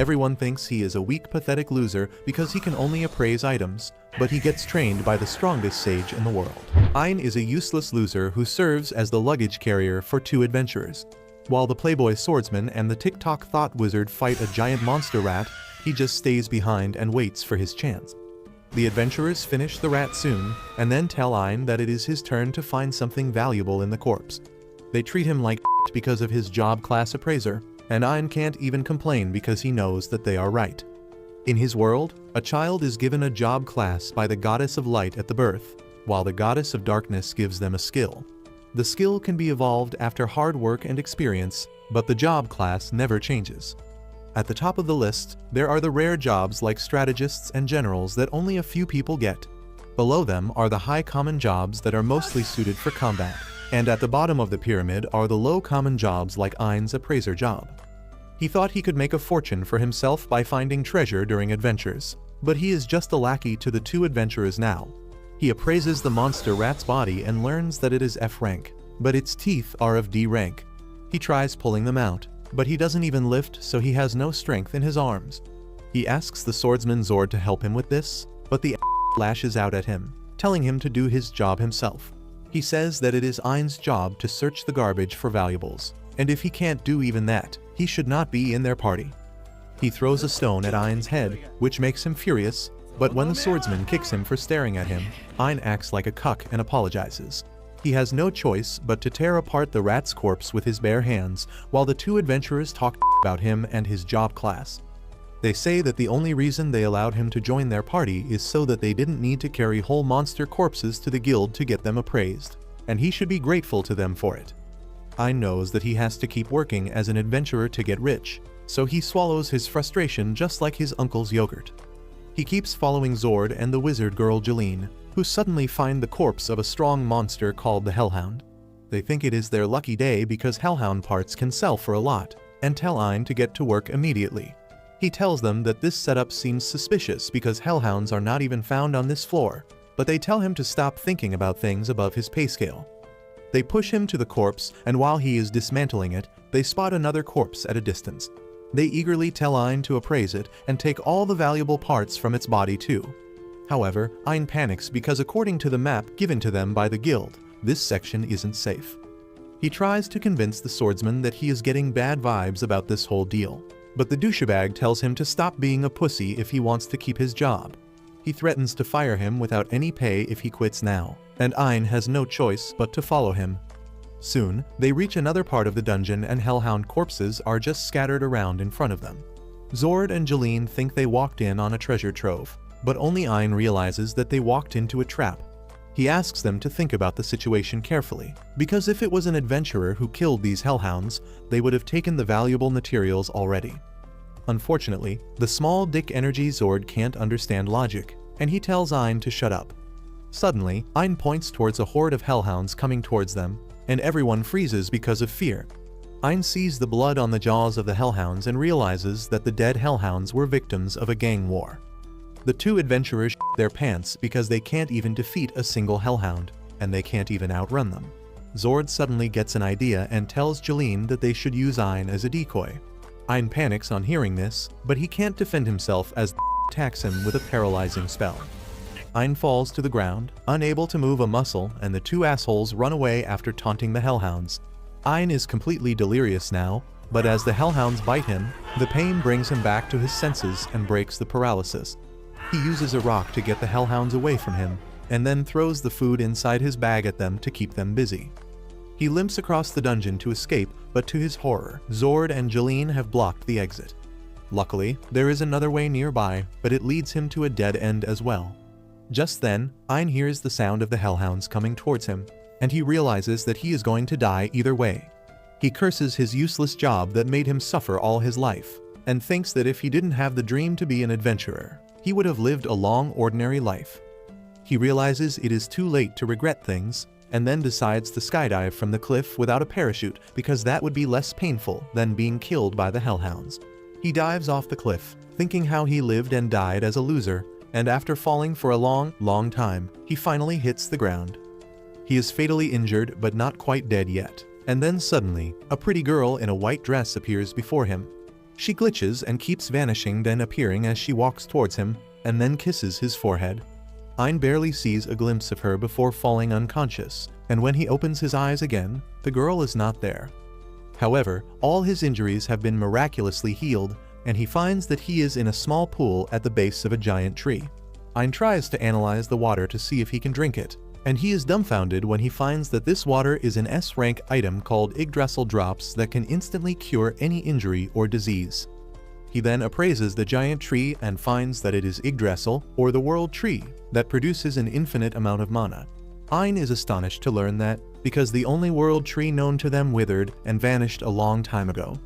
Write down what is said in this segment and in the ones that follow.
Everyone thinks he is a weak, pathetic loser because he can only appraise items, but he gets trained by the strongest sage in the world. Ein is a useless loser who serves as the luggage carrier for two adventurers. While the playboy swordsman and the TikTok thought wizard fight a giant monster rat, he just stays behind and waits for his chance. The adventurers finish the rat soon, and then tell Ein that it is his turn to find something valuable in the corpse. They treat him like because of his job class appraiser, and Ein can't even complain because he knows that they are right. In his world, a child is given a job class by the goddess of light at the birth, while the goddess of darkness gives them a skill. The skill can be evolved after hard work and experience, but the job class never changes. At the top of the list, there are the rare jobs like strategists and generals that only a few people get. Below them are the high common jobs that are mostly suited for combat. And at the bottom of the pyramid are the low common jobs like Ein's appraiser job. He thought he could make a fortune for himself by finding treasure during adventures, but he is just a lackey to the two adventurers now. He appraises the monster rat's body and learns that it is F rank, but its teeth are of D rank. He tries pulling them out, but he doesn't even lift, so he has no strength in his arms. He asks the swordsman Zord to help him with this, but the lashes out at him, telling him to do his job himself. He says that it is Ein's job to search the garbage for valuables, and if he can't do even that, he should not be in their party. He throws a stone at Ein's head, which makes him furious, but when the swordsman kicks him for staring at him, Ein acts like a cuck and apologizes. He has no choice but to tear apart the rat's corpse with his bare hands, while the two adventurers talk about him and his job class. They say that the only reason they allowed him to join their party is so that they didn't need to carry whole monster corpses to the guild to get them appraised, and he should be grateful to them for it. Ein knows that he has to keep working as an adventurer to get rich, so he swallows his frustration just like his uncle's yogurt. He keeps following Zord and the wizard girl Jeline, who suddenly find the corpse of a strong monster called the Hellhound. They think it is their lucky day because Hellhound parts can sell for a lot, and tell Ein to get to work immediately. He tells them that this setup seems suspicious because Hellhounds are not even found on this floor, but they tell him to stop thinking about things above his pay scale. They push him to the corpse, and while he is dismantling it, they spot another corpse at a distance. They eagerly tell Ein to appraise it and take all the valuable parts from its body too. However, Ein panics because according to the map given to them by the guild, this section isn't safe. He tries to convince the swordsman that he is getting bad vibes about this whole deal, but the douchebag tells him to stop being a pussy if he wants to keep his job. He threatens to fire him without any pay if he quits now, and Ein has no choice but to follow him. Soon, they reach another part of the dungeon and Hellhound corpses are just scattered around in front of them. Zord and Jeline think they walked in on a treasure trove, but only Ein realizes that they walked into a trap. He asks them to think about the situation carefully, because if it was an adventurer who killed these Hellhounds, they would have taken the valuable materials already. Unfortunately, the small dick energy Zord can't understand logic, and he tells Ein to shut up. Suddenly, Ein points towards a horde of Hellhounds coming towards them, and everyone freezes because of fear. Ein sees the blood on the jaws of the Hellhounds and realizes that the dead Hellhounds were victims of a gang war. The two adventurers shit their pants because they can't even defeat a single Hellhound, and they can't even outrun them. Zord suddenly gets an idea and tells Jeline that they should use Ein as a decoy. Ein panics on hearing this, but he can't defend himself as attacks him with a paralyzing spell. Ein falls to the ground, unable to move a muscle, and the two assholes run away after taunting the Hellhounds. Ein is completely delirious now, but as the Hellhounds bite him, the pain brings him back to his senses and breaks the paralysis. He uses a rock to get the Hellhounds away from him, and then throws the food inside his bag at them to keep them busy. He limps across the dungeon to escape, but to his horror, Zord and Jeline have blocked the exit. Luckily, there is another way nearby, but it leads him to a dead end as well. Just then, Ein hears the sound of the Hellhounds coming towards him, and he realizes that he is going to die either way. He curses his useless job that made him suffer all his life, and thinks that if he didn't have the dream to be an adventurer, he would have lived a long, ordinary life. He realizes it is too late to regret things, and then decides to skydive from the cliff without a parachute because that would be less painful than being killed by the Hellhounds. He dives off the cliff, thinking how he lived and died as a loser, and after falling for a long time, he finally hits the ground. He is fatally injured but not quite dead yet, and then suddenly, a pretty girl in a white dress appears before him. She glitches and keeps vanishing, then appearing as she walks towards him, and then kisses his forehead. Ein barely sees a glimpse of her before falling unconscious, and when he opens his eyes again, the girl is not there. However, all his injuries have been miraculously healed, and he finds that he is in a small pool at the base of a giant tree. Ein tries to analyze the water to see if he can drink it, and he is dumbfounded when he finds that this water is an S-rank item called Yggdrasil drops that can instantly cure any injury or disease. He then appraises the giant tree and finds that it is Yggdrasil, or the world tree, that produces an infinite amount of mana. Ein is astonished to learn that, because the only world tree known to them withered and vanished a long time ago.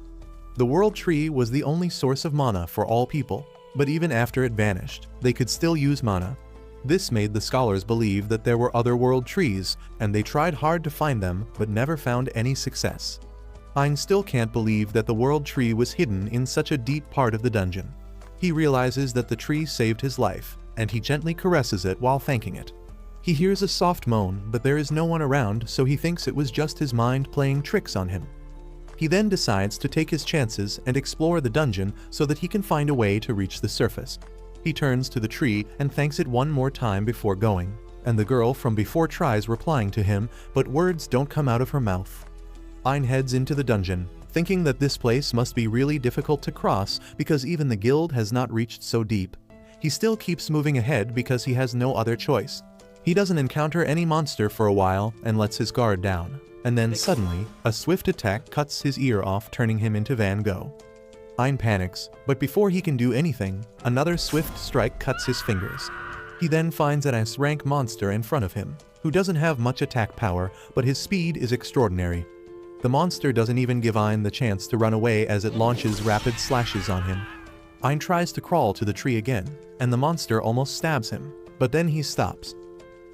The world tree was the only source of mana for all people, but even after it vanished, they could still use mana. This made the scholars believe that there were other world trees, and they tried hard to find them but never found any success. Ein still can't believe that the world tree was hidden in such a deep part of the dungeon. He realizes that the tree saved his life, and he gently caresses it while thanking it. He hears a soft moan, but there is no one around, so he thinks it was just his mind playing tricks on him. He then decides to take his chances and explore the dungeon so that he can find a way to reach the surface. He turns to the tree and thanks it one more time before going, and the girl from before tries replying to him, but words don't come out of her mouth. Ein heads into the dungeon, thinking that this place must be really difficult to cross because even the guild has not reached so deep. He still keeps moving ahead because he has no other choice. He doesn't encounter any monster for a while and lets his guard down, and then suddenly, a swift attack cuts his ear off, turning him into Van Gogh. Ein panics, but before he can do anything, another swift strike cuts his fingers. He then finds an S-rank monster in front of him, who doesn't have much attack power, but his speed is extraordinary. The monster doesn't even give Ein the chance to run away as it launches rapid slashes on him. Ein tries to crawl to the tree again, and the monster almost stabs him, but then he stops.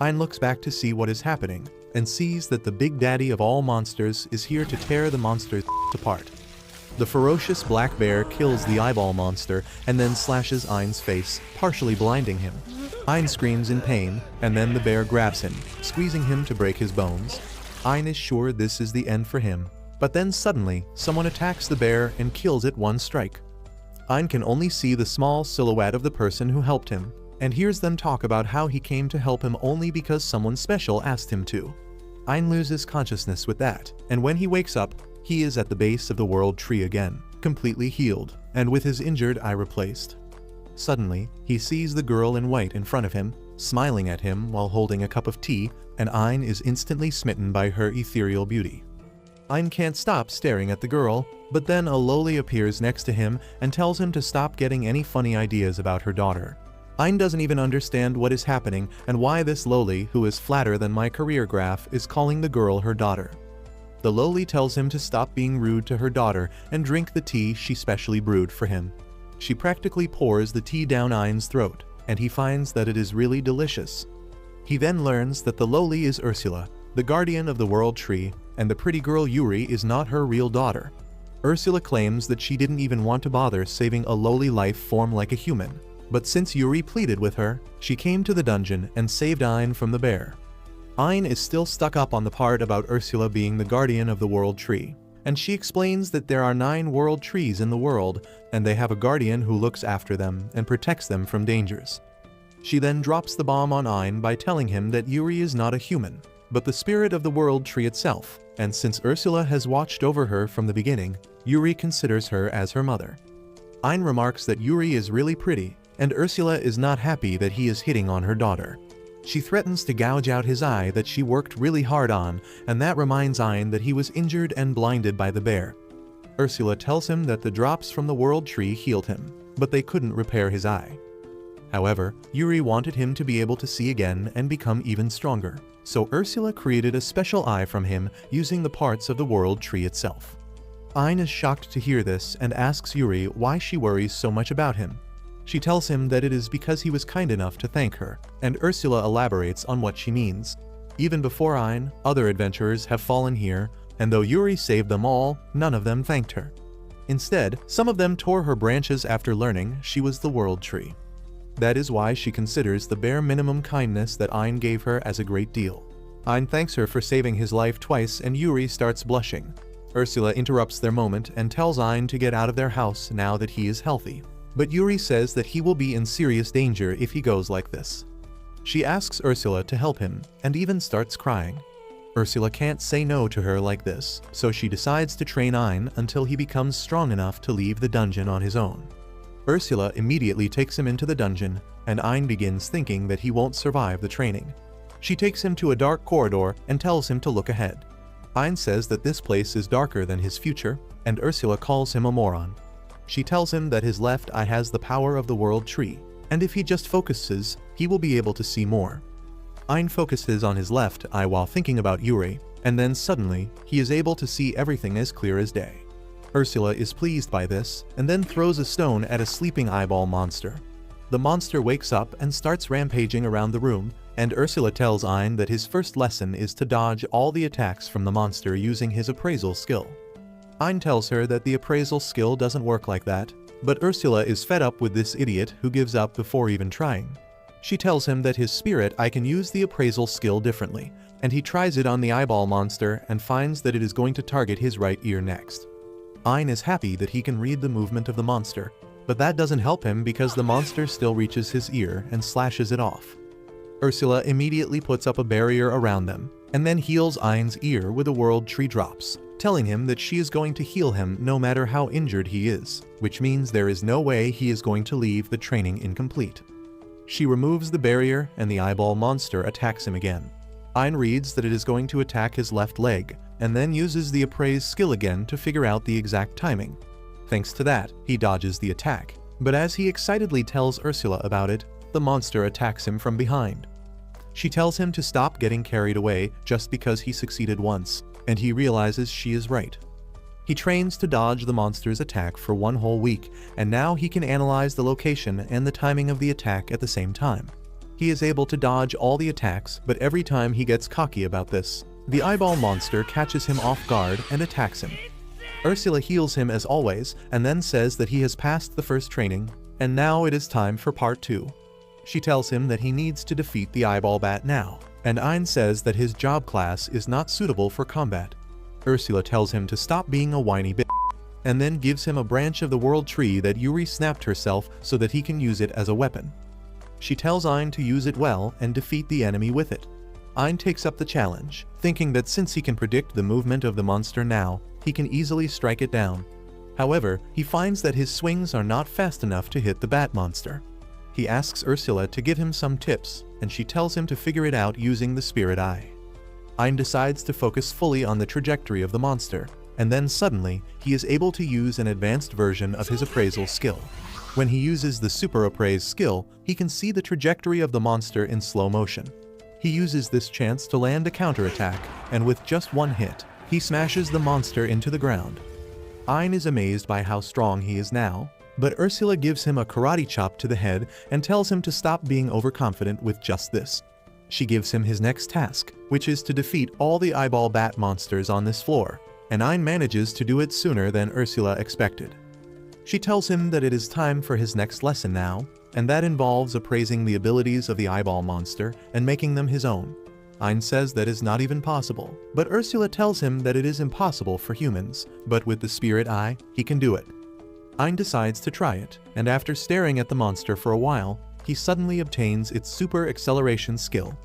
Ein looks back to see what is happening, and sees that the big daddy of all monsters is here to tear the monsters apart. The ferocious black bear kills the eyeball monster and then slashes Ein's face, partially blinding him. Ein screams in pain, and then the bear grabs him, squeezing him to break his bones. Ein is sure this is the end for him, but then suddenly, someone attacks the bear and kills it one strike. Ein can only see the small silhouette of the person who helped him, and hears them talk about how he came to help him only because someone special asked him to. Ein loses consciousness with that, and when he wakes up, he is at the base of the world tree again, completely healed, and with his injured eye replaced. Suddenly, he sees the girl in white in front of him, smiling at him while holding a cup of tea, and Ein is instantly smitten by her ethereal beauty. Ein can't stop staring at the girl, but then a lowly appears next to him and tells him to stop getting any funny ideas about her daughter. Ein doesn't even understand what is happening and why this lowly, who is flatter than my career graph, is calling the girl her daughter. The lowly tells him to stop being rude to her daughter and drink the tea she specially brewed for him. She practically pours the tea down Ein's throat, and he finds that it is really delicious. He then learns that the lowly is Ursula, the guardian of the world tree, and the pretty girl Yuri is not her real daughter. Ursula claims that she didn't even want to bother saving a lowly life form like a human, but since Yuri pleaded with her, she came to the dungeon and saved Ein from the bear. Ein is still stuck up on the part about Ursula being the guardian of the world tree, and she explains that there are 9 world trees in the world, and they have a guardian who looks after them and protects them from dangers. She then drops the bomb on Ein by telling him that Yuri is not a human, but the spirit of the world tree itself, and since Ursula has watched over her from the beginning, Yuri considers her as her mother. Ein remarks that Yuri is really pretty, and Ursula is not happy that he is hitting on her daughter. She threatens to gouge out his eye that she worked really hard on, and that reminds Ein that he was injured and blinded by the bear. Ursula tells him that the drops from the world tree healed him, but they couldn't repair his eye. However, Yuri wanted him to be able to see again and become even stronger, so Ursula created a special eye from him using the parts of the world tree itself. Ein is shocked to hear this and asks Yuri why she worries so much about him. She tells him that it is because he was kind enough to thank her, and Ursula elaborates on what she means. Even before Ein, other adventurers have fallen here, and though Yuri saved them all, none of them thanked her. Instead, some of them tore her branches after learning she was the world tree. That is why she considers the bare minimum kindness that Ein gave her as a great deal. Ein thanks her for saving his life twice and Yuri starts blushing. Ursula interrupts their moment and tells Ein to get out of their house now that he is healthy. But Yuri says that he will be in serious danger if he goes like this. She asks Ursula to help him and even starts crying. Ursula can't say no to her like this, so she decides to train Ein until he becomes strong enough to leave the dungeon on his own. Ursula immediately takes him into the dungeon, and Ein begins thinking that he won't survive the training. She takes him to a dark corridor and tells him to look ahead. Ein says that this place is darker than his future, and Ursula calls him a moron. She tells him that his left eye has the power of the world tree, and if he just focuses, he will be able to see more. Ein focuses on his left eye while thinking about Yuri, and then suddenly, he is able to see everything as clear as day. Ursula is pleased by this, and then throws a stone at a sleeping eyeball monster. The monster wakes up and starts rampaging around the room, and Ursula tells Ein that his first lesson is to dodge all the attacks from the monster using his appraisal skill. Ein tells her that the appraisal skill doesn't work like that, but Ursula is fed up with this idiot who gives up before even trying. She tells him that his spirit eye can use the appraisal skill differently, and he tries it on the eyeball monster and finds that it is going to target his right ear next. Ein is happy that he can read the movement of the monster, but that doesn't help him because the monster still reaches his ear and slashes it off. Ursula immediately puts up a barrier around them, and then heals Ein's ear with a world tree drops, telling him that she is going to heal him no matter how injured he is, which means there is no way he is going to leave the training incomplete. She removes the barrier and the eyeball monster attacks him again. Ein reads that it is going to attack his left leg, and then uses the appraise skill again to figure out the exact timing. Thanks to that, he dodges the attack, but as he excitedly tells Ursula about it, the monster attacks him from behind. She tells him to stop getting carried away just because he succeeded once, and he realizes she is right. He trains to dodge the monster's attack for 1 whole week, and now he can analyze the location and the timing of the attack at the same time. He is able to dodge all the attacks, but every time he gets cocky about this, the eyeball monster catches him off guard and attacks him. Ursula heals him as always, and then says that he has passed the first training, and now it is time for part 2. She tells him that he needs to defeat the eyeball bat now, and Ein says that his job class is not suitable for combat. Ursula tells him to stop being a whiny bitch, and then gives him a branch of the world tree that Yuri snapped herself so that he can use it as a weapon. She tells Ein to use it well and defeat the enemy with it. Ein takes up the challenge, thinking that since he can predict the movement of the monster now, he can easily strike it down. However, he finds that his swings are not fast enough to hit the bat monster. He asks Ursula to give him some tips, and she tells him to figure it out using the spirit eye. Ein decides to focus fully on the trajectory of the monster, and then suddenly, he is able to use an advanced version of his appraisal skill. When he uses the super appraise skill, he can see the trajectory of the monster in slow motion. He uses this chance to land a counterattack, and with just 1 hit, he smashes the monster into the ground. Ein is amazed by how strong he is now, but Ursula gives him a karate chop to the head and tells him to stop being overconfident with just this. She gives him his next task, which is to defeat all the eyeball bat monsters on this floor, and Ein manages to do it sooner than Ursula expected. She tells him that it is time for his next lesson now, and that involves appraising the abilities of the eyeball monster and making them his own. Ein says that is not even possible, but Ursula tells him that it is impossible for humans, but with the spirit eye, he can do it. Ein decides to try it, and after staring at the monster for a while, he suddenly obtains its super acceleration skill.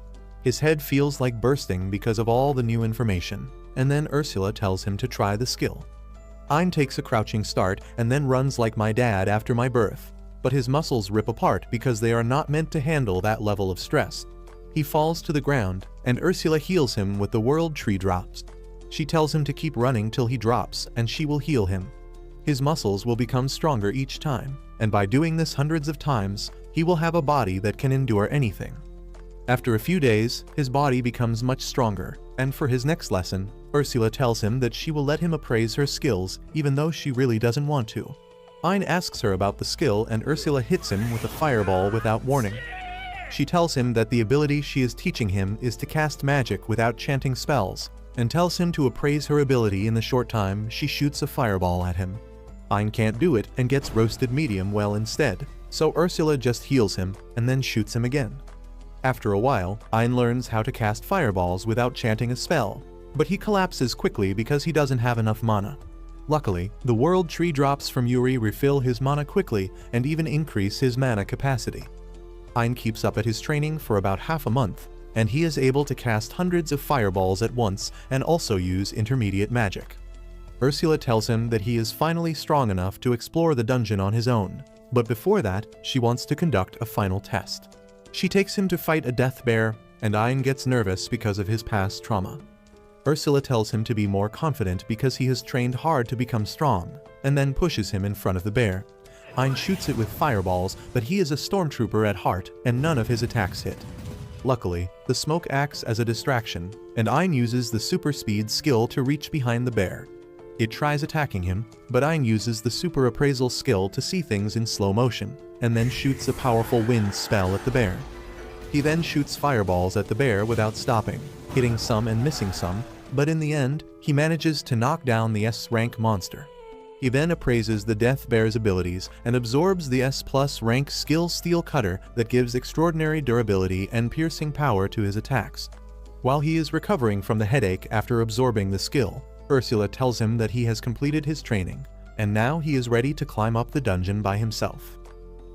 His head feels like bursting because of all the new information, and then Ursula tells him to try the skill. Ein takes a crouching start and then runs like my dad after my birth, but his muscles rip apart because they are not meant to handle that level of stress. He falls to the ground, and Ursula heals him with the world tree drops. She tells him to keep running till he drops, and she will heal him. His muscles will become stronger each time, and by doing this hundreds of times, he will have a body that can endure anything. After a few days, his body becomes much stronger, and for his next lesson, Ursula tells him that she will let him appraise her skills even though she really doesn't want to. Ein asks her about the skill, and Ursula hits him with a fireball without warning. She tells him that the ability she is teaching him is to cast magic without chanting spells, and tells him to appraise her ability in the short time she shoots a fireball at him. Ein can't do it and gets roasted medium well instead, so Ursula just heals him and then shoots him again. After a while, Ein learns how to cast fireballs without chanting a spell, but he collapses quickly because he doesn't have enough mana. Luckily, the world tree drops from Yuri refill his mana quickly and even increase his mana capacity. Ein keeps up at his training for about half a month, and he is able to cast hundreds of fireballs at once and also use intermediate magic. Ursula tells him that he is finally strong enough to explore the dungeon on his own, but before that, she wants to conduct a final test. She takes him to fight a death bear, and Ein gets nervous because of his past trauma. Ursula tells him to be more confident because he has trained hard to become strong, and then pushes him in front of the bear. Ein shoots it with fireballs, but he is a stormtrooper at heart, and none of his attacks hit. Luckily, the smoke acts as a distraction, and Ein uses the super speed skill to reach behind the bear. It tries attacking him, but Ein uses the super appraisal skill to see things in slow motion, and then shoots a powerful wind spell at the bear. He then shoots fireballs at the bear without stopping, hitting some and missing some, but in the end, he manages to knock down the S-rank monster. He then appraises the death bear's abilities and absorbs the S+ rank skill Steel Cutter that gives extraordinary durability and piercing power to his attacks. While he is recovering from the headache after absorbing the skill, Ursula tells him that he has completed his training, and now he is ready to climb up the dungeon by himself.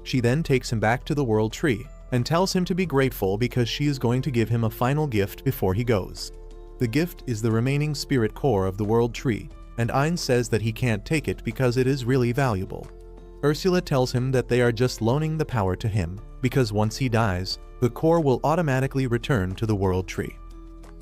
She then takes him back to the World Tree, and tells him to be grateful because she is going to give him a final gift before he goes. The gift is the remaining spirit core of the World Tree, and Ein says that he can't take it because it is really valuable. Ursula tells him that they are just loaning the power to him, because once he dies, the core will automatically return to the World Tree.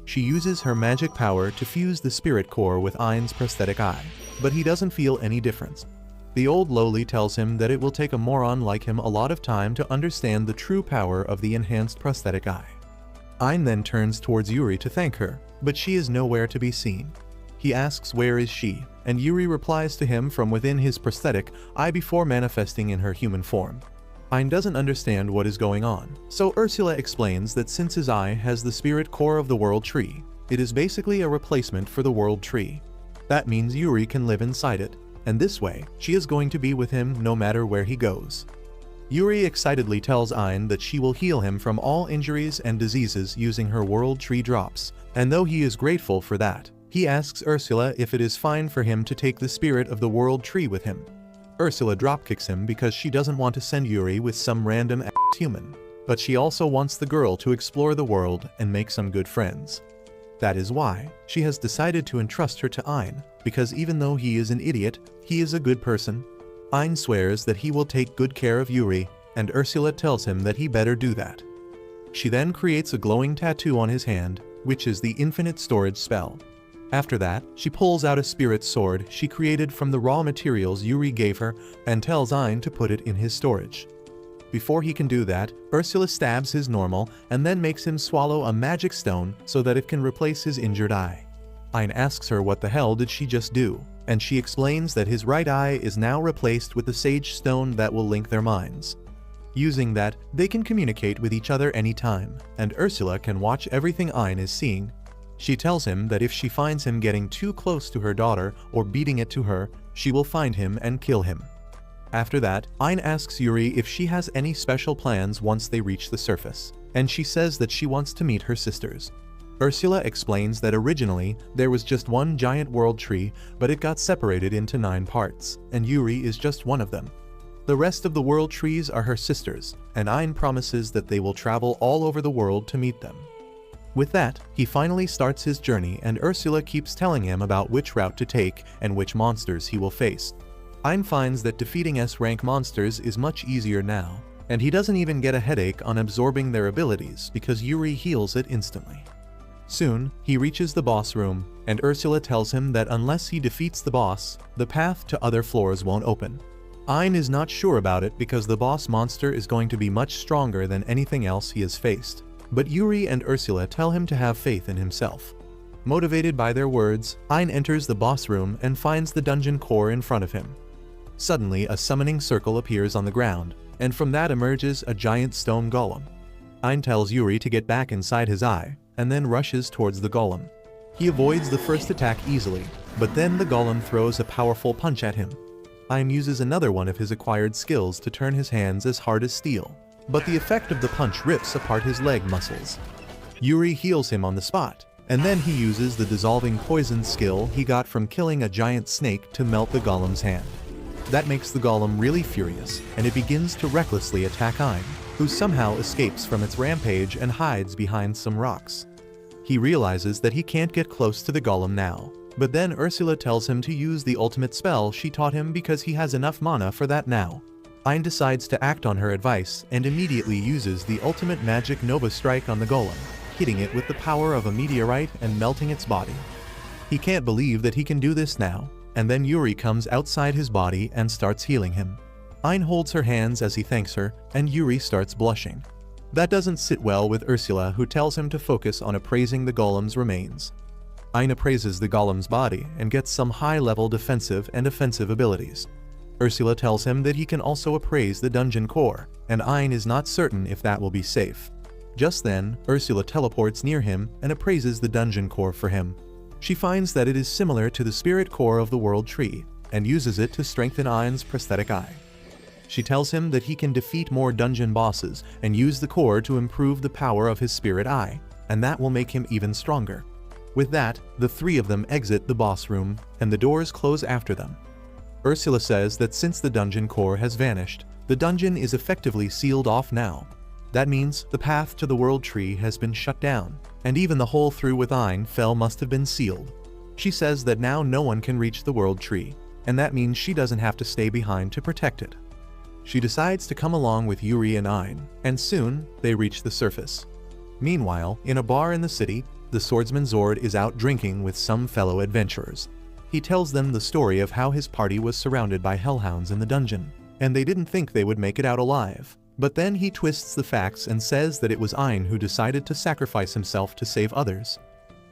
She uses her magic power to fuse the spirit core with Ein's prosthetic eye, but he doesn't feel any difference. The old lowly tells him that it will take a moron like him a lot of time to understand the true power of the enhanced prosthetic eye. Ein then turns towards Yuri to thank her, but she is nowhere to be seen. He asks where is she, and Yuri replies to him from within his prosthetic eye before manifesting in her human form. Ein doesn't understand what is going on, so Ursula explains that since his eye has the spirit core of the World Tree, it is basically a replacement for the World Tree. That means Yuri can live inside it, and this way, she is going to be with him no matter where he goes. Yuri excitedly tells Ein that she will heal him from all injuries and diseases using her World Tree drops, and though he is grateful for that, he asks Ursula if it is fine for him to take the spirit of the World Tree with him. Ursula dropkicks him because she doesn't want to send Yuri with some random human, but she also wants the girl to explore the world and make some good friends. That is why she has decided to entrust her to Ein, because even though he is an idiot, he is a good person. Ein swears that he will take good care of Yuri, and Ursula tells him that he better do that. She then creates a glowing tattoo on his hand, which is the infinite storage spell. After that, she pulls out a spirit sword she created from the raw materials Yuri gave her and tells Ein to put it in his storage. Before he can do that, Ursula stabs his normal and then makes him swallow a magic stone so that it can replace his injured eye. Ein asks her what the hell did she just do, and she explains that his right eye is now replaced with the sage stone that will link their minds. Using that, they can communicate with each other anytime, and Ursula can watch everything Ein is seeing. She tells him that if she finds him getting too close to her daughter or beating it to her, she will find him and kill him. After that, Ein asks Yuri if she has any special plans once they reach the surface, and she says that she wants to meet her sisters. Ursula explains that originally there was just one giant world tree, but it got separated into 9 parts, and Yuri is just one of them. The rest of the world trees are her sisters, and Ein promises that they will travel all over the world to meet them. With that, he finally starts his journey, and Ursula keeps telling him about which route to take and which monsters he will face. Ein finds that defeating S-rank monsters is much easier now, and he doesn't even get a headache on absorbing their abilities because Yuri heals it instantly. Soon, he reaches the boss room, and Ursula tells him that unless he defeats the boss, the path to other floors won't open. Ein is not sure about it because the boss monster is going to be much stronger than anything else he has faced, but Yuri and Ursula tell him to have faith in himself. Motivated by their words, Ein enters the boss room and finds the dungeon core in front of him. Suddenly, a summoning circle appears on the ground, and from that emerges a giant stone golem. Ein tells Yuri to get back inside his eye, and then rushes towards the golem. He avoids the first attack easily, but then the golem throws a powerful punch at him. Ein uses another one of his acquired skills to turn his hands as hard as steel, but the effect of the punch rips apart his leg muscles. Yuri heals him on the spot, And then he uses the dissolving poison skill he got from killing a giant snake to melt the golem's hand. That makes the golem really furious, and it begins to recklessly attack Ein, who somehow escapes from its rampage and hides behind some rocks. He realizes that he can't get close to the golem now, but then Ursula tells him to use the ultimate spell she taught him because he has enough mana for that now. Ein decides to act on her advice and immediately uses the ultimate magic Nova Strike on the golem, hitting it with the power of a meteorite and melting its body. He can't believe that he can do this now, and then Yuri comes outside his body and starts healing him. Ein holds her hands as he thanks her, and Yuri starts blushing. That doesn't sit well with Ursula, who tells him to focus on appraising the golem's remains. Ein appraises the golem's body and gets some high-level defensive and offensive abilities. Ursula tells him that he can also appraise the dungeon core, and Ein is not certain if that will be safe. Just then, Ursula teleports near him and appraises the dungeon core for him. She finds that it is similar to the spirit core of the world tree, and uses it to strengthen Ein's prosthetic eye. She tells him that he can defeat more dungeon bosses and use the core to improve the power of his spirit eye, and that will make him even stronger. With that, the three of them exit the boss room, and the doors close after them. Ursula says that since the dungeon core has vanished, the dungeon is effectively sealed off now. That means the path to the world tree has been shut down, and even the hole through with Ein fell must have been sealed. She says that now no one can reach the world tree, and that means she doesn't have to stay behind to protect it. She decides to come along with Yuri and Ein, and soon they reach the surface. Meanwhile, in a bar in the city, the swordsman Zord is out drinking with some fellow adventurers. He tells them the story of how his party was surrounded by hellhounds in the dungeon, and they didn't think they would make it out alive. But then he twists the facts and says that it was Ein who decided to sacrifice himself to save others.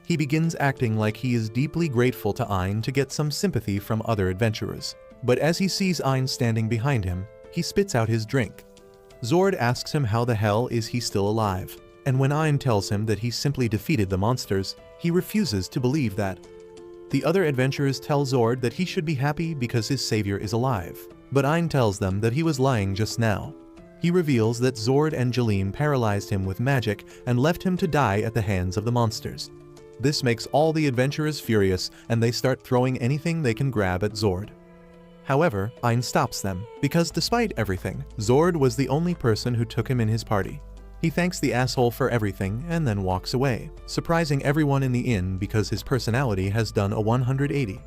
He begins acting like he is deeply grateful to Ein to get some sympathy from other adventurers. But as he sees Ein standing behind him, he spits out his drink. Zord asks him how the hell is he still alive, and when Ein tells him that he simply defeated the monsters, he refuses to believe that. The other adventurers tell Zord that he should be happy because his savior is alive, but Ein tells them that he was lying just now. He reveals that Zord and Jalim paralyzed him with magic and left him to die at the hands of the monsters. This makes all the adventurers furious, and they start throwing anything they can grab at Zord. However, Ein stops them, because despite everything, Zord was the only person who took him in his party. He thanks the asshole for everything and then walks away, surprising everyone in the inn because his personality has done a 180.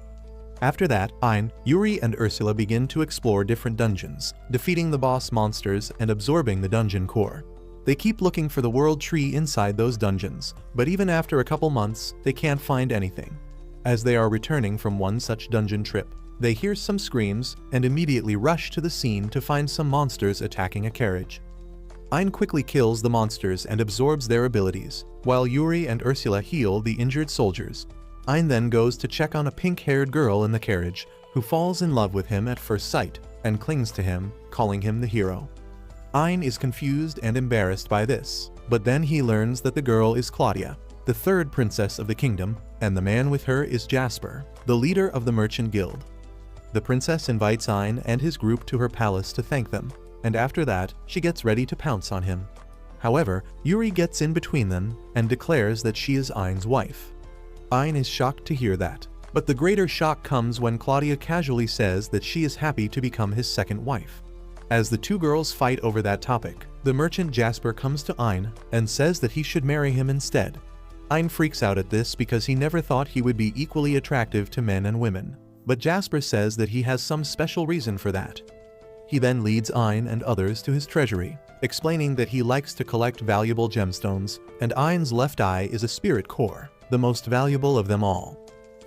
After that, Ein, Yuri and Ursula begin to explore different dungeons, defeating the boss monsters and absorbing the dungeon core. They keep looking for the world tree inside those dungeons, but even after a couple months, they can't find anything. As they are returning from one such dungeon trip, they hear some screams and immediately rush to the scene to find some monsters attacking a carriage. Ein quickly kills the monsters and absorbs their abilities, while Yuri and Ursula heal the injured soldiers. Ein then goes to check on a pink-haired girl in the carriage, who falls in love with him at first sight and clings to him, calling him the hero. Ein is confused and embarrassed by this, but then he learns that the girl is Claudia, the third princess of the kingdom, and the man with her is Jasper, the leader of the merchant guild. The princess invites Ein and his group to her palace to thank them, and after that, she gets ready to pounce on him. However, Yuri gets in between them and declares that she is Ein's wife. Ein is shocked to hear that, but the greater shock comes when Claudia casually says that she is happy to become his second wife. As the two girls fight over that topic, the merchant Jasper comes to Ein and says that he should marry him instead. Ein freaks out at this because he never thought he would be equally attractive to men and women, but Jasper says that he has some special reason for that. He then leads Ein and others to his treasury, explaining that he likes to collect valuable gemstones, and Ein's left eye is a spirit core, the most valuable of them all.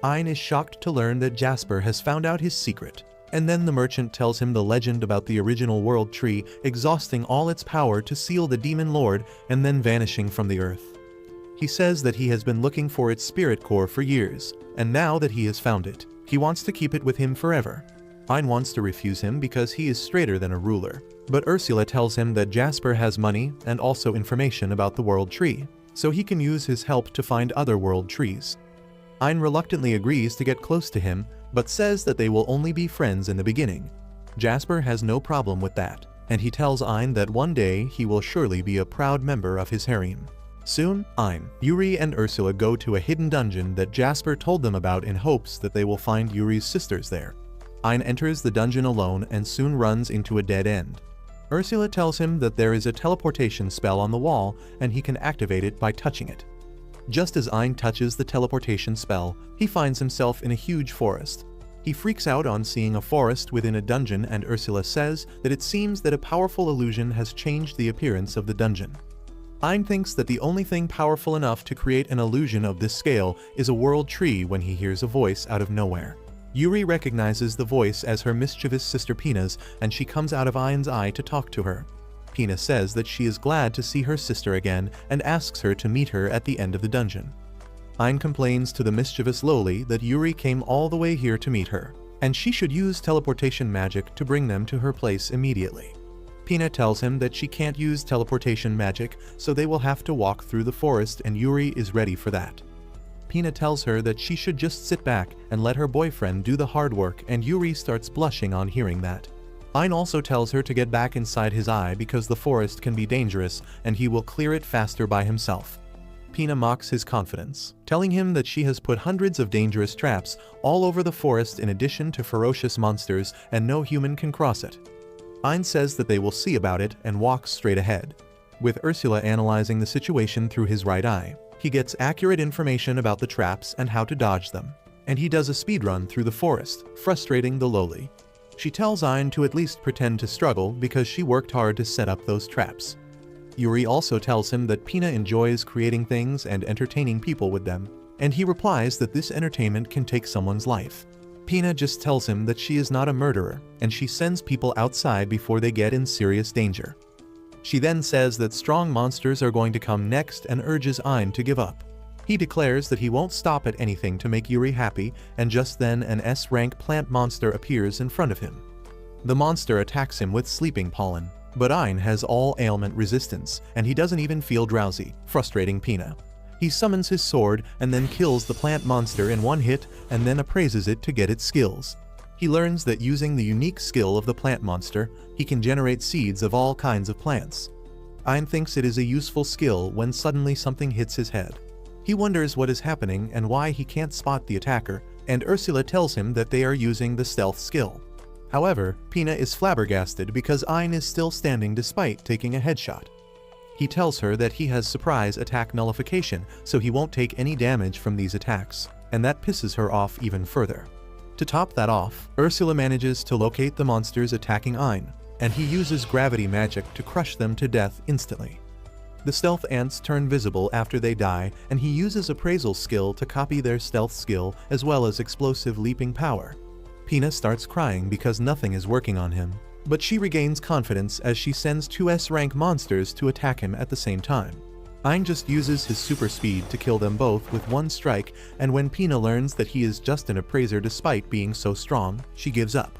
Ein is shocked to learn that Jasper has found out his secret, and then the merchant tells him the legend about the original world tree exhausting all its power to seal the demon lord and then vanishing from the earth. He says that he has been looking for its spirit core for years, and now that he has found it, he wants to keep it with him forever. Ein wants to refuse him because he is straighter than a ruler, but Ursula tells him that Jasper has money and also information about the world tree, so he can use his help to find other world trees. Ein reluctantly agrees to get close to him, but says that they will only be friends in the beginning. Jasper has no problem with that, and he tells Ein that one day he will surely be a proud member of his harem. Soon, Ein, Yuri and Ursula go to a hidden dungeon that Jasper told them about in hopes that they will find Yuri's sisters there. Ein enters the dungeon alone and soon runs into a dead end. Ursula tells him that there is a teleportation spell on the wall and he can activate it by touching it. Just as Ein touches the teleportation spell, he finds himself in a huge forest. He freaks out on seeing a forest within a dungeon, and Ursula says that it seems that a powerful illusion has changed the appearance of the dungeon. Ein thinks that the only thing powerful enough to create an illusion of this scale is a world tree when he hears a voice out of nowhere. Yuri recognizes the voice as her mischievous sister Pina's, and she comes out of Ein's eye to talk to her. Pina says that she is glad to see her sister again and asks her to meet her at the end of the dungeon. Ein complains to the mischievous Loli that Yuri came all the way here to meet her, and she should use teleportation magic to bring them to her place immediately. Pina tells him that she can't use teleportation magic, so they will have to walk through the forest, and Yuri is ready for that. Pina tells her that she should just sit back and let her boyfriend do the hard work, and Yuri starts blushing on hearing that. Ein also tells her to get back inside his eye because the forest can be dangerous and he will clear it faster by himself. Pina mocks his confidence, telling him that she has put hundreds of dangerous traps all over the forest in addition to ferocious monsters and no human can cross it. Ein says that they will see about it and walks straight ahead. With Ursula analyzing the situation through his right eye, he gets accurate information about the traps and how to dodge them, and he does a speedrun through the forest, frustrating the Loli. She tells Ein to at least pretend to struggle because she worked hard to set up those traps. Yuri also tells him that Pina enjoys creating things and entertaining people with them, and he replies that this entertainment can take someone's life. Pina just tells him that she is not a murderer, and she sends people outside before they get in serious danger. She then says that strong monsters are going to come next and urges Ein to give up. He declares that he won't stop at anything to make Yuri happy, and just then an S-rank plant monster appears in front of him. The monster attacks him with sleeping pollen, but Ein has all ailment resistance, and he doesn't even feel drowsy, frustrating Pina. He summons his sword and then kills the plant monster in one hit and then appraises it to get its skills. He learns that using the unique skill of the plant monster, he can generate seeds of all kinds of plants. Ein thinks it is a useful skill when suddenly something hits his head. He wonders what is happening and why he can't spot the attacker, and Ursula tells him that they are using the stealth skill. However, Pina is flabbergasted because Ein is still standing despite taking a headshot. He tells her that he has surprise attack nullification, so he won't take any damage from these attacks, and that pisses her off even further. To top that off, Ursula manages to locate the monsters attacking Ein, and he uses gravity magic to crush them to death instantly. The stealth ants turn visible after they die, and he uses appraisal skill to copy their stealth skill as well as explosive leaping power. Pina starts crying because nothing is working on him, but she regains confidence as she sends two S-rank monsters to attack him at the same time. Ein just uses his super speed to kill them both with one strike, and when Pina learns that he is just an appraiser despite being so strong, she gives up.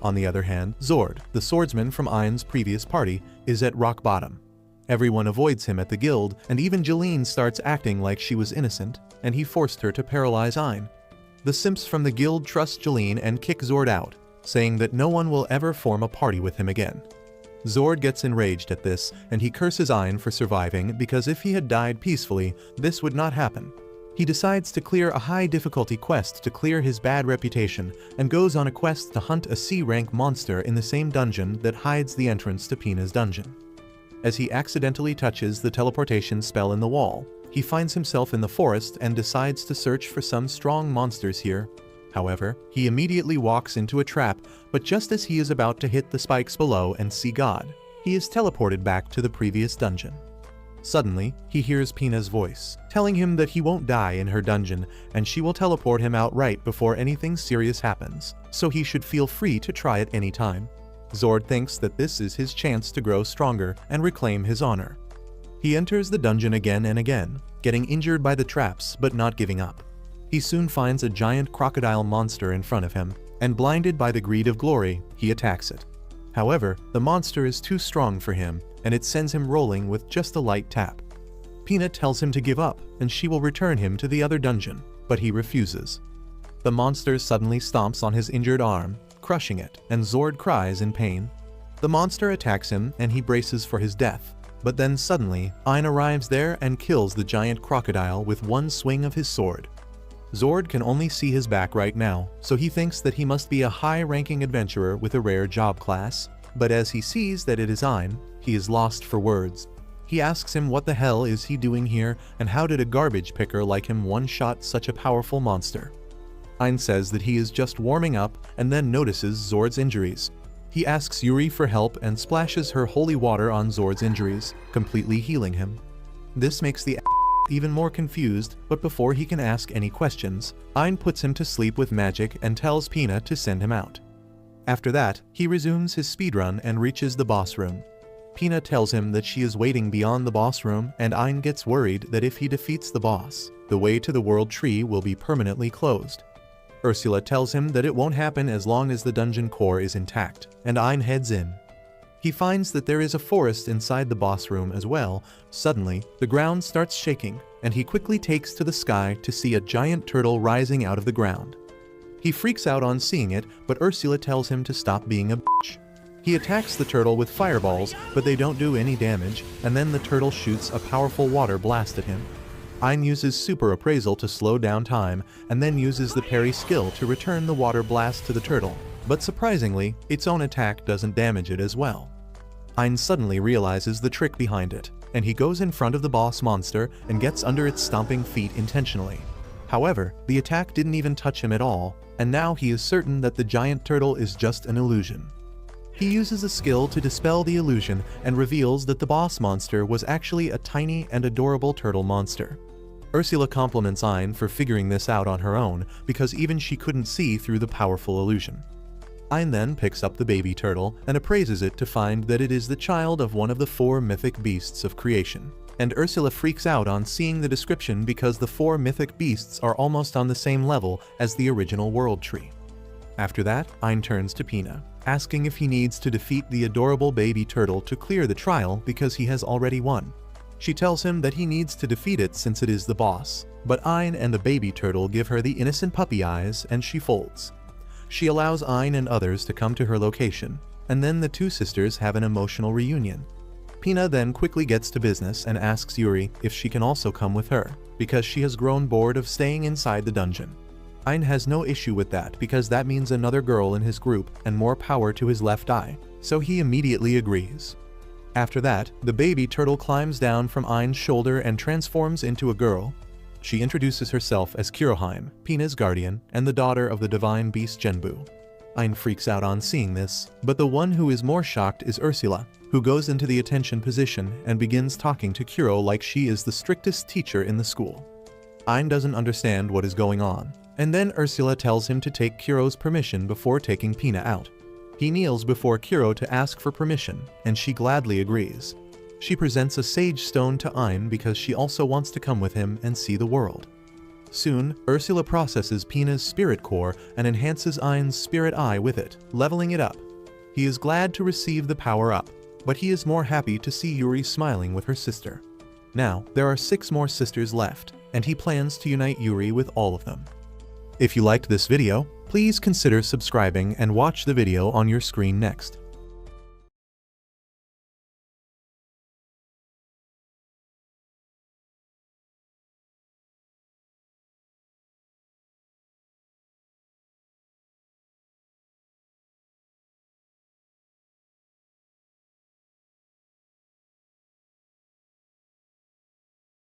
On the other hand, Zord, the swordsman from Ein's previous party, is at rock bottom. Everyone avoids him at the guild, and even Jeline starts acting like she was innocent, and he forced her to paralyze Ein. The simps from the guild trust Jeline and kick Zord out, saying that no one will ever form a party with him again. Zord gets enraged at this, and he curses Ein for surviving because if he had died peacefully, this would not happen. He decides to clear a high difficulty quest to clear his bad reputation, and goes on a quest to hunt a C-rank monster in the same dungeon that hides the entrance to Pina's dungeon. As he accidentally touches the teleportation spell in the wall, he finds himself in the forest and decides to search for some strong monsters here. However, he immediately walks into a trap, but just as he is about to hit the spikes below and see God, he is teleported back to the previous dungeon. Suddenly, he hears Pina's voice, telling him that he won't die in her dungeon and she will teleport him out right before anything serious happens, so he should feel free to try at any time. Zord thinks that this is his chance to grow stronger and reclaim his honor. He enters the dungeon again and again, getting injured by the traps but not giving up. He soon finds a giant crocodile monster in front of him, and blinded by the greed of glory, he attacks it. However, the monster is too strong for him, and it sends him rolling with just a light tap. Pina tells him to give up, and she will return him to the other dungeon, but he refuses. The monster suddenly stomps on his injured arm, crushing it, and Zord cries in pain. The monster attacks him, and he braces for his death. But then suddenly, Ein arrives there and kills the giant crocodile with one swing of his sword. Zord can only see his back right now, so he thinks that he must be a high-ranking adventurer with a rare job class. But as he sees that it is Ein, he is lost for words. He asks him what the hell is he doing here, and how did a garbage picker like him one-shot such a powerful monster? Ein says that he is just warming up and then notices Zord's injuries. He asks Yuri for help and splashes her holy water on Zord's injuries, completely healing him. This makes the even more confused, but before he can ask any questions, Ein puts him to sleep with magic and tells Pina to send him out. After that, he resumes his speedrun and reaches the boss room. Pina tells him that she is waiting beyond the boss room, and Ein gets worried that if he defeats the boss, the way to the world tree will be permanently closed. Ursula tells him that it won't happen as long as the dungeon core is intact, and Ein heads in. He finds that there is a forest inside the boss room as well. Suddenly, the ground starts shaking, and he quickly takes to the sky to see a giant turtle rising out of the ground. He freaks out on seeing it, but Ursula tells him to stop being a bitch. He attacks the turtle with fireballs, but they don't do any damage, and then the turtle shoots a powerful water blast at him. Ein uses super appraisal to slow down time, and then uses the parry skill to return the water blast to the turtle. But surprisingly, its own attack doesn't damage it as well. Ein suddenly realizes the trick behind it, and he goes in front of the boss monster and gets under its stomping feet intentionally. However, the attack didn't even touch him at all, and now he is certain that the giant turtle is just an illusion. He uses a skill to dispel the illusion and reveals that the boss monster was actually a tiny and adorable turtle monster. Ursula compliments Ein for figuring this out on her own, because even she couldn't see through the powerful illusion. Ein then picks up the baby turtle and appraises it to find that it is the child of one of the 4 mythic beasts of creation. And Ursula freaks out on seeing the description because the 4 mythic beasts are almost on the same level as the original world tree. After that, Ein turns to Pina, asking if he needs to defeat the adorable baby turtle to clear the trial because he has already won. She tells him that he needs to defeat it since it is the boss, but Ein and the baby turtle give her the innocent puppy eyes and she folds. She allows Ein and others to come to her location, and then the 2 sisters have an emotional reunion. Pina then quickly gets to business and asks Yuri if she can also come with her, because she has grown bored of staying inside the dungeon. Ein has no issue with that because that means another girl in his group and more power to his left eye, so he immediately agrees. After that, the baby turtle climbs down from Ein's shoulder and transforms into a girl. She introduces herself as Kuroheim, Pina's guardian, and the daughter of the divine beast Genbu. Ein freaks out on seeing this, but the one who is more shocked is Ursula, who goes into the attention position and begins talking to Kuro like she is the strictest teacher in the school. Ein doesn't understand what is going on, and then Ursula tells him to take Kuro's permission before taking Pina out. He kneels before Kuro to ask for permission, and she gladly agrees. She presents a sage stone to Ein because she also wants to come with him and see the world. Soon, Ursula processes Pina's spirit core and enhances Ein's spirit eye with it, leveling it up. He is glad to receive the power up, but he is more happy to see Yuri smiling with her sister. Now, there are 6 more sisters left, and he plans to unite Yuri with all of them. If you liked this video, please consider subscribing and watch the video on your screen next.